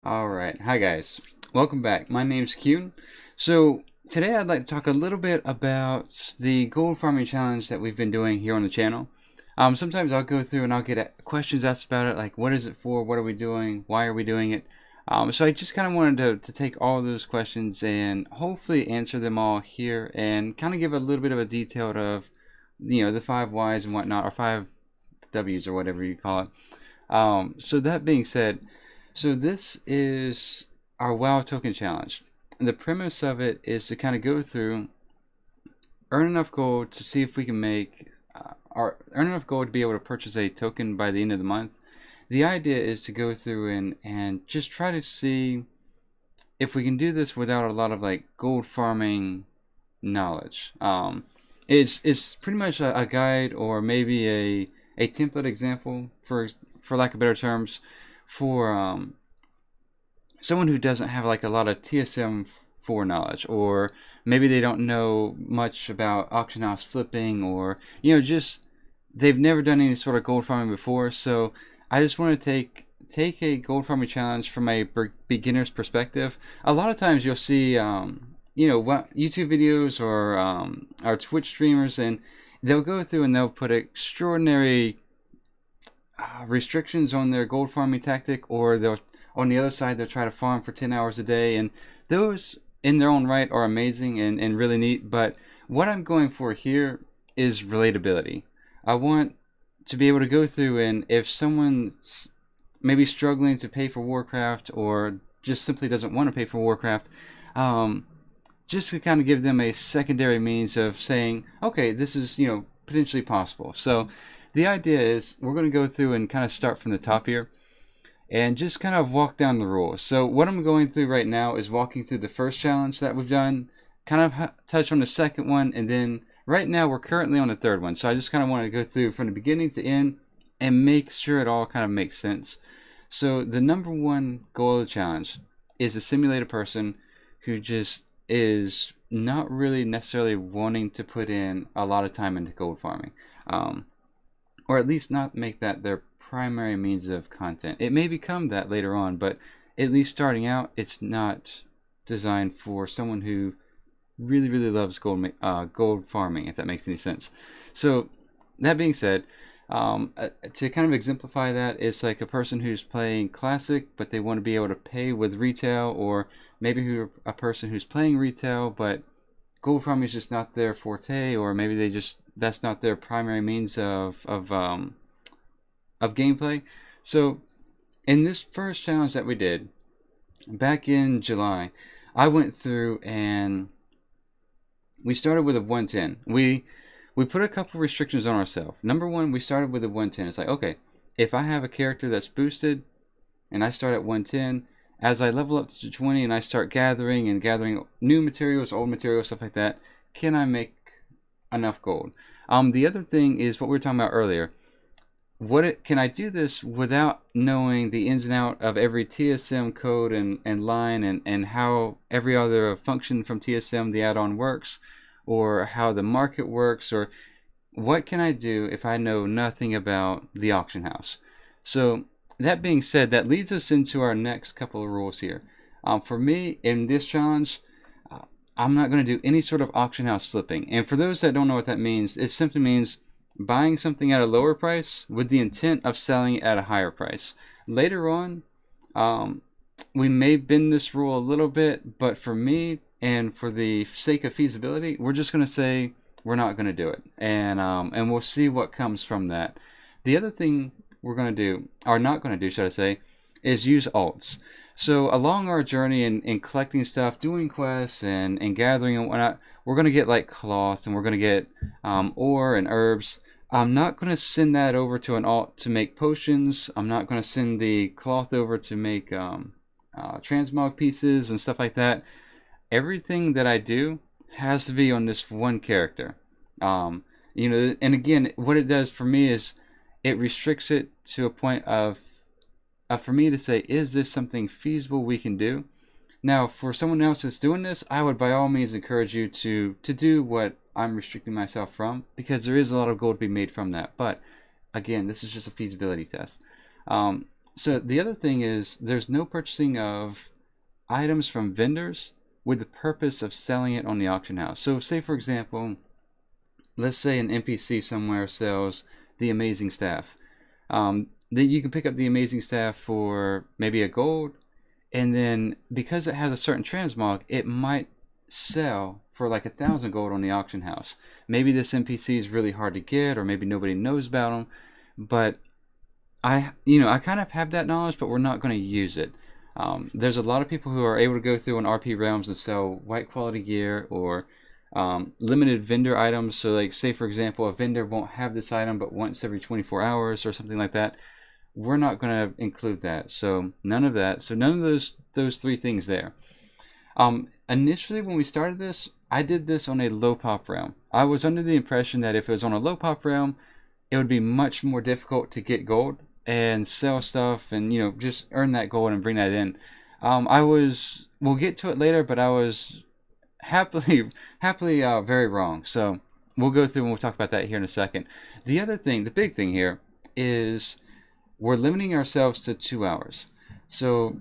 Alright, hi guys. Welcome back. My name's Kyun. So, today I'd like to talk a little bit about the gold farming challenge that we've been doing here on the channel. Sometimes I'll go through and I'll get questions asked about it, like what is it for, what are we doing, why are we doing it? So I just kind of wanted to take all those questions and hopefully answer them all here and kind of give a little bit of a detail of, the 5 whys and whatnot, or 5 Ws or whatever you call it. So that being said, so this is our WoW token challenge. And the premise of it is to kind of go through, earn enough gold to see if we can make, earn enough gold to be able to purchase a token by the end of the month. The idea is to go through and just try to see if we can do this without a lot of like gold farming knowledge. It's pretty much a guide, or maybe a template example, for lack of better terms, for someone who doesn't have like a lot of TSM foreknowledge, or maybe they don't know much about auction house flipping, or just they've never done any sort of gold farming before. So I just want to take a gold farming challenge from a beginner's perspective. A lot of times you'll see YouTube videos or our Twitch streamers, and they'll go through and they'll put extraordinary restrictions on their gold farming tactic, or they'll, on the other side, they'll try to farm for 10 hours a day, and those in their own right are amazing and really neat. But what I'm going for here is relatability. I want to be able to go through, and if someone's maybe struggling to pay for Warcraft, or just simply doesn't want to pay for Warcraft, just to kind of give them a secondary means of saying, okay, this is potentially possible. So the idea is we're going to go through and kind of start from the top here and just kind of walk down the rules. So what I'm going through right now is walking through the first challenge that we've done, kind of touch on the second one, and then right now we're currently on the third one. So I just kind of want to go through from the beginning to end and make sure it all kind of makes sense. So the number one goal of the challenge is to simulate a person who just is not really necessarily wanting to put in a lot of time into gold farming. Or at least not make that their primary means of content. It may become that later on, but at least starting out, it's not designed for someone who really, really loves gold farming, if that makes any sense. So that being said, to kind of exemplify that, it's like a person who's playing classic, but they want to be able to pay with retail, or maybe a person who's playing retail, but gold farming is just not their forte, or maybe that's not their primary means of gameplay. So in this first challenge that we did back in July, I went through and we started with a 110. We put a couple restrictions on ourselves. Number one, we started with a 110. It's like, okay, if I have a character that's boosted and I start at 110, as I level up to 20 and I start gathering new materials, old materials, stuff like that, can I make enough gold? The other thing is what we were talking about earlier. Can I do this without knowing the ins and out of every TSM code and line, and how every other function from TSM, the add-on, works, or how the market works, or what can I do if I know nothing about the auction house? So that being said, that leads us into our next couple of rules here. For me, in this challenge, I'm not going to do any sort of auction house flipping. And for those that don't know what that means, it simply means buying something at a lower price with the intent of selling it at a higher price. Later on, we may bend this rule a little bit, but for me, and for the sake of feasibility, we're just going to say we're not going to do it. And we'll see what comes from that. The other thing we're going to do, or not going to do, should I say, is use alts. So along our journey in collecting stuff, doing quests and gathering and whatnot, we're going to get like cloth, and we're going to get ore and herbs. I'm not going to send that over to an alt to make potions. I'm not going to send the cloth over to make transmog pieces and stuff like that. Everything that I do has to be on this one character. And again, what it does for me is it restricts it to a point of for me to say, is this something feasible we can do? Now, for someone else that's doing this, I would by all means encourage you to do what I'm restricting myself from, because there is a lot of gold to be made from that. But again, this is just a feasibility test. So the other thing is there's no purchasing of items from vendors with the purpose of selling it on the auction house. So say for example, let's say an NPC somewhere sells the amazing staff. Then you can pick up the amazing staff for maybe a gold, and then because it has a certain transmog, it might sell for like 1,000 gold on the auction house. Maybe this NPC is really hard to get, or maybe nobody knows about them, but I kind of have that knowledge, but we're not going to use it. There's a lot of people who are able to go through on RP Realms and sell white quality gear or limited vendor items. So like say for example, a vendor won't have this item but once every 24 hours or something like that. We're not going to include that. So none of that. So none of those three things there. Initially when we started this, I did this on a low pop realm. I was under the impression that if it was on a low pop realm, it would be much more difficult to get gold and sell stuff and just earn that gold and bring that in. We'll get to it later, but I was happily very wrong. So we'll go through and we'll talk about that here in a second. The other thing, the big thing here is we're limiting ourselves to 2 hours. So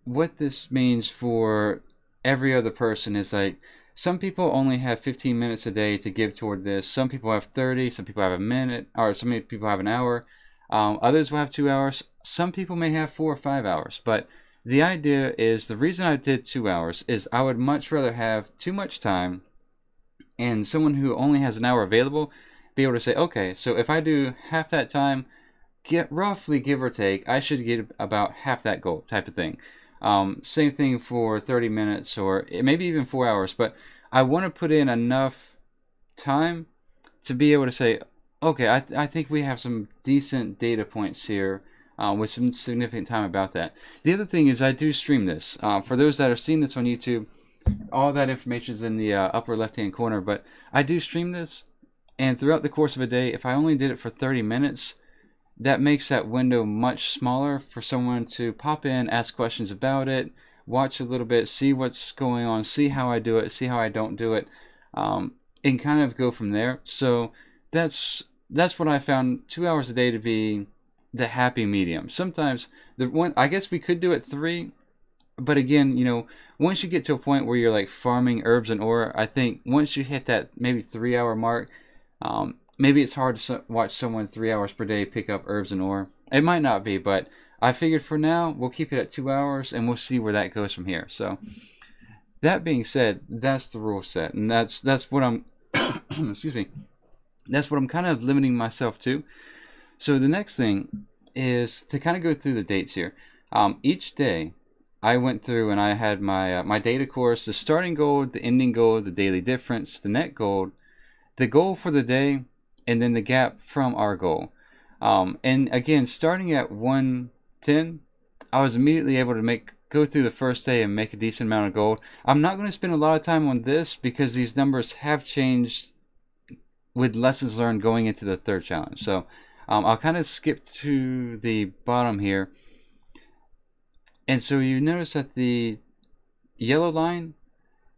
what this means for every other person is like some people only have 15 minutes a day to give toward this. Some people have 30, some people have a minute, or some people have an hour. Others will have 2 hours. Some people may have 4 or 5 hours. But the idea is, the reason I did 2 hours is I would much rather have too much time and someone who only has an hour available be able to say, okay, so if I do half that time, roughly give or take, I should get about half that goal type of thing. Same thing for 30 minutes or maybe even 4 hours, but I want to put in enough time to be able to say, okay, I think we have some decent data points here with some significant time about that. The other thing is I do stream this. For those that are seeing this on YouTube, all that information is in the upper left-hand corner, but I do stream this, and throughout the course of a day, if I only did it for 30 minutes, that makes that window much smaller for someone to pop in, ask questions about it, watch a little bit, see what's going on, see how I do it, see how I don't do it, and kind of go from there. So that's what I found 2 hours a day to be the happy medium. Sometimes I guess we could do it 3, but again, once you get to a point where you're like farming herbs and ore, I think once you hit that maybe 3 hour mark, maybe it's hard to watch someone 3 hours per day pick up herbs and ore. It might not be, but I figured for now we'll keep it at 2 hours and we'll see where that goes from here. So that being said, that's the rule set, and that's what I'm excuse me. That's what I'm kind of limiting myself to. So the next thing is to kind of go through the dates here. Each day I went through and I had my data course, the starting gold, the ending gold, the daily difference, the net gold, the goal for the day, and then the gap from our goal. And again, starting at 110, I was immediately able to go through the first day and make a decent amount of gold. I'm not going to spend a lot of time on this because these numbers have changed with lessons learned going into the third challenge. So I'll kind of skip to the bottom here. And so you notice that the yellow line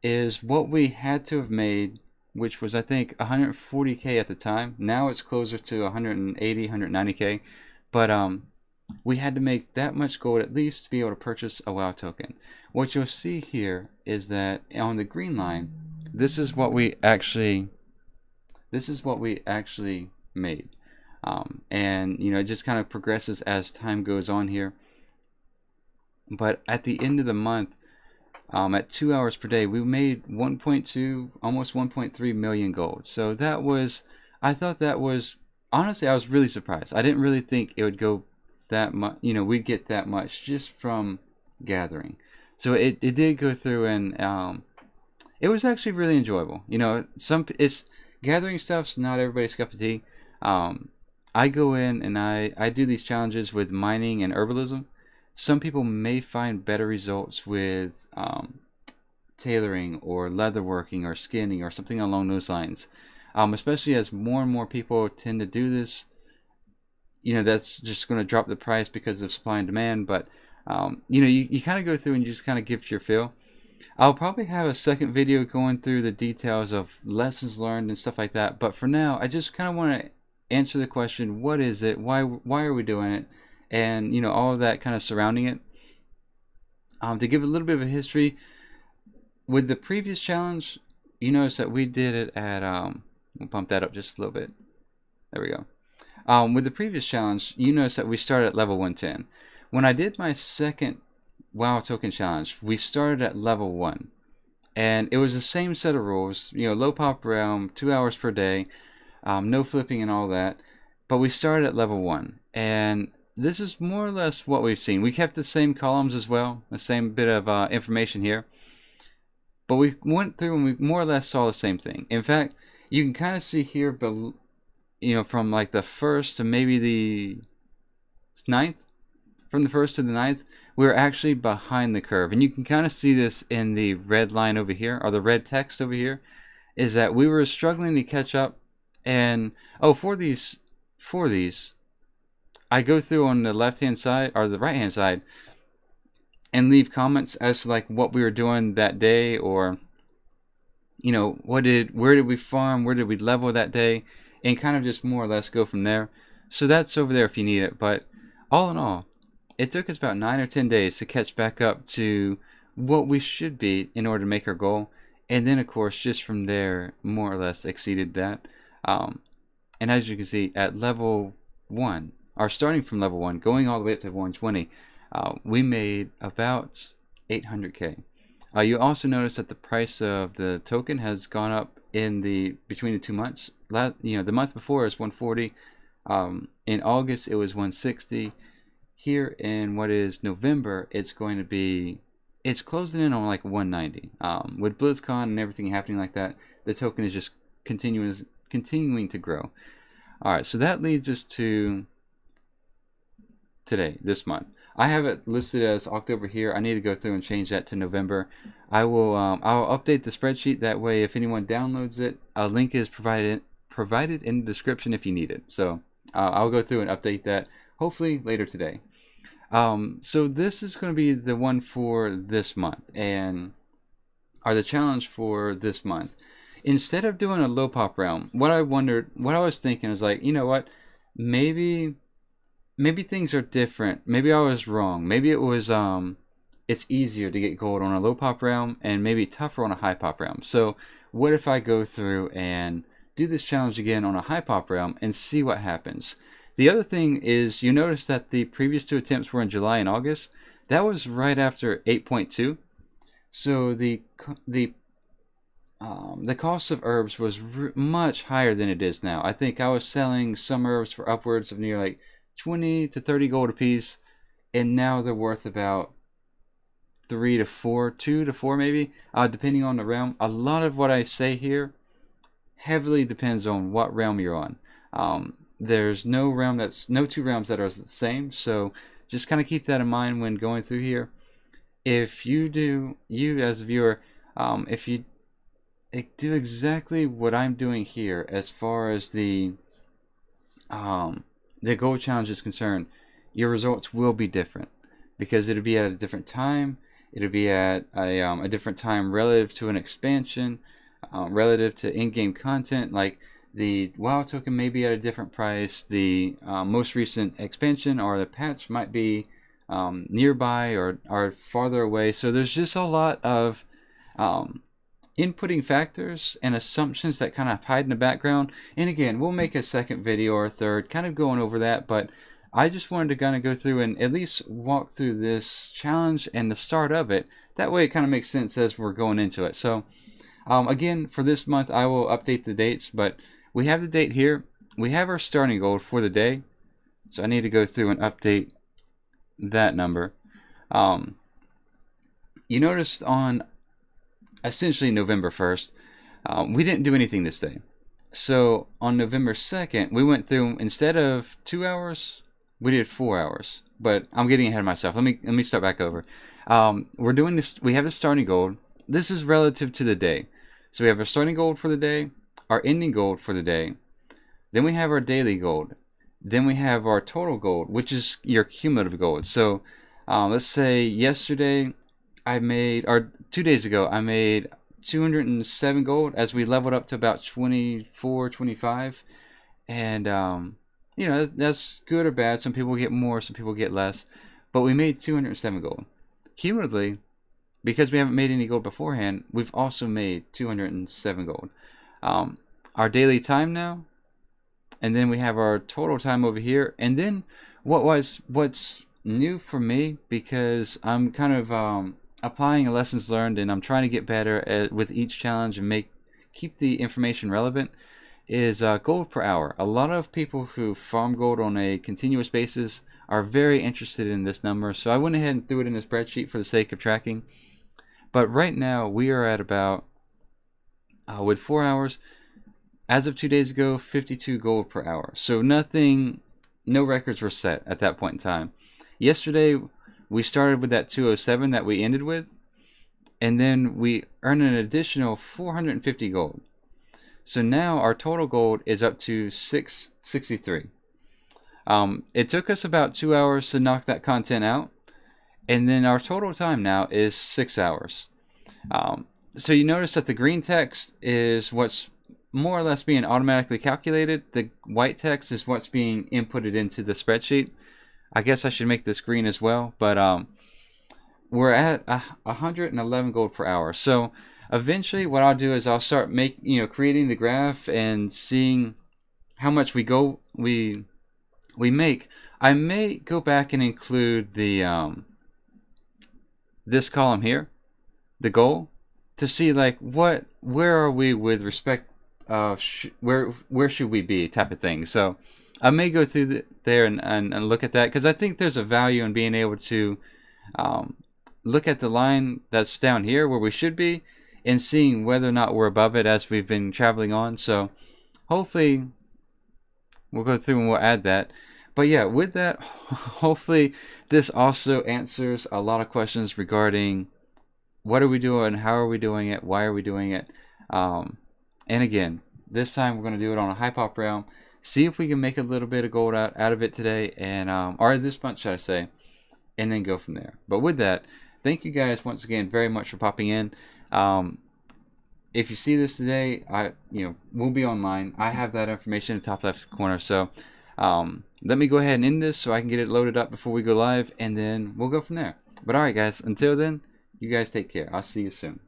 is what we had to have made, which was I think 140k at the time. Now it's closer to 180, 190k. But we had to make that much gold at least to be able to purchase a WoW token. What you'll see here is that on the green line, this is what we actually made. And it just kind of progresses as time goes on here. But at the end of the month, at 2 hours per day, we made 1.2, almost 1.3 million gold. So I thought that was, honestly, I was really surprised. I didn't really think it would go that much, we'd get that much just from gathering. So it did go through, and it was actually really enjoyable. Gathering stuff's not everybody's cup of tea. I go in and I do these challenges with mining and herbalism. Some people may find better results with tailoring or leatherworking or skinning or something along those lines. Especially as more and more people tend to do this, that's just going to drop the price because of supply and demand. But you kind of go through and you just kind of give your feel. I'll probably have a second video going through the details of lessons learned and stuff like that. But for now, I just kind of want to answer the question, what is it? Why are we doing it? and all of that kind of surrounding it. To give a little bit of a history, with the previous challenge, you notice that we did it at we'll bump that up just a little bit. There we go. With the previous challenge, you notice that we started at level 110. When I did my second WoW token challenge, we started at level 1. And it was the same set of rules, low pop realm, 2 hours per day, no flipping and all that. But we started at level 1. And this is more or less what we've seen. We kept the same columns as well, the same bit of information here. But we went through and we more or less saw the same thing. In fact, you can kind of see here, from like the 1st to maybe the 9th, from the 1st to the 9th, we're actually behind the curve. And you can kind of see this in the red line over here, or the red text over here, is that we were struggling to catch up. And for these, I go through on the left hand side or the right hand side and leave comments as to like what we were doing that day, or where did we farm, where did we level that day, and kind of just more or less go from there. So that's over there if you need it. But all in all, it took us about 9 or 10 days to catch back up to what we should be in order to make our goal. And then, of course, just from there, more or less exceeded that. And as you can see, at level 1, or starting from level 1, going all the way up to 120, we made about 800k. You also notice that the price of the token has gone up in between the 2 months. The month before is 140. In August it was 160. Here in what is November, it's closing in on like 190. With BlizzCon and everything happening like that, the token is just continuing to grow. Alright, so that leads us to today, this month. I have it listed as October here. I need to go through and change that to November. I'll update the spreadsheet. That way, if anyone downloads it, a link is provided in the description if you need it. So I'll go through and update that hopefully later today. So this is going to be the one for this month, or the challenge for this month. Instead of doing a low pop realm, what I was thinking is like, you know what, maybe things are different. Maybe I was wrong. Maybe it was it's easier to get gold on a low pop realm and maybe tougher on a high pop realm. So what if I go through and do this challenge again on a high pop realm and see what happens? The other thing is, you notice that the previous 2 attempts were in July and August. That was right after 8.2. So the cost of herbs was much higher than it is now. I think I was selling some herbs for upwards of near like 20 to 30 gold a piece, and now they're worth about 3 to 4, 2 to 4 maybe, depending on the realm. A lot of what I say here heavily depends on what realm you're on. There's no two realms that are the same, so just kind of keep that in mind when going through here. If you as a viewer, if you do exactly what I'm doing here as far as the gold challenge is concerned, your results will be different, because it'll be at a different time. It'll be at a different time relative to an expansion, relative to in-game content. Like the WoW token may be at a different price. The most recent expansion or the patch might be nearby or farther away. So there's just a lot of inputting factors and assumptions that kind of hide in the background. And again, we'll make a second video or a third kind of going over that, but I just wanted to kind of go through and at least walk through this challenge and the start of it. That way it kind of makes sense as we're going into it. So again, for this month I will update the dates, but we have the date here. We have our starting gold for the day, so I need to go through and update that number. You noticed on essentially November 1st, we didn't do anything this day. So on November 2nd, we went through, instead of 2 hours, we did 4 hours. But I'm getting ahead of myself. Let me start back over. We're doing this. We have a starting gold. This is relative to the day. So we have our starting gold for the day, our ending gold for the day. Then we have our daily gold. Then we have our total gold, which is your cumulative gold. So let's say yesterday I made, or 2 days ago, I made 207 gold as we leveled up to about 24, 25. And you know, that's good or bad. Some people get more, some people get less. But we made 207 gold. Cumulatively, because we haven't made any gold beforehand, we've also made 207 gold. Our daily time now, and then we have our total time over here. And then what's new for me, because I'm kind of applying lessons learned, and I'm trying to get better with each challenge and keep the information relevant, is gold per hour. A lot of people who farm gold on a continuous basis are very interested in this number, so I went ahead and threw it in a spreadsheet for the sake of tracking. But right now we are at about, with 4 hours, as of 2 days ago, 52 gold per hour. So no records were set at that point in time. Yesterday we started with that 207 that we ended with, and then we earned an additional 450 gold. So now our total gold is up to 663. It took us about 2 hours to knock that content out, and then our total time now is 6 hours. So you notice that the green text is what's more or less being automatically calculated. The white text is what's being inputted into the spreadsheet. I guess I should make this green as well, but we're at 111 gold per hour. So eventually what I'll do is I'll start creating the graph and seeing how much we make. I may go back and include the this column here, the goal, to see like where are we with respect where should we be type of thing. So I may go through there and look at that, because I think there's a value in being able to look at the line that's down here where we should be and seeing whether or not we're above it as we've been traveling on. So hopefully we'll go through and we'll add that. But yeah, with that, hopefully this also answers a lot of questions regarding what are we doing, how are we doing it, why are we doing it. And again, this time we're going to do it on a high pop realm. See if we can make a little bit of gold out of it today, and or this month, should I say, and then go from there. But with that, thank you guys once again very much for popping in. If you see this today, we'll be online. I have that information in the top left corner. So let me go ahead and end this so I can get it loaded up before we go live, and then we'll go from there. But alright guys, until then, you guys take care. I'll see you soon.